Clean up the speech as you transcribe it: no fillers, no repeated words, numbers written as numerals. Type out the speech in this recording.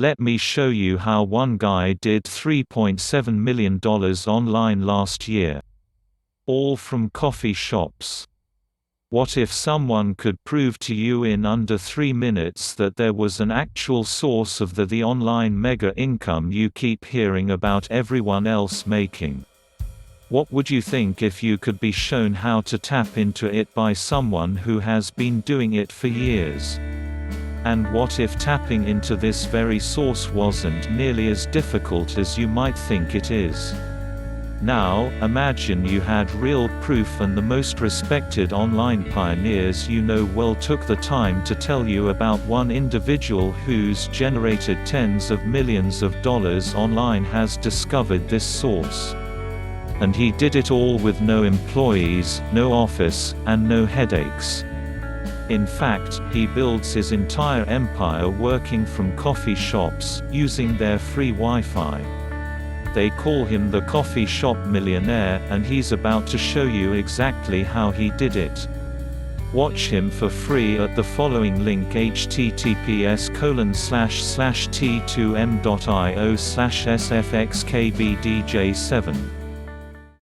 Let me show you how one guy did $3.7 million online last year. All from coffee shops. What if someone could prove to you in under 3 minutes that there was an actual source of the online mega income you keep hearing about everyone else making? What would you think if you could be shown how to tap into it by someone who has been doing it for years? And what if tapping into this very source wasn't nearly as difficult as you might think it is? Now, imagine you had real proof and the most respected online pioneers you know well took the time to tell you about one individual who's generated tens of millions of dollars online has discovered this source. And he did it all with no employees, no office, and no headaches. In fact, he builds his entire empire working from coffee shops, using their free Wi-Fi. They call him the coffee shop millionaire, and he's about to show you exactly how he did it. Watch him for free at the following link: https://t2m.io/sfxkbdj7.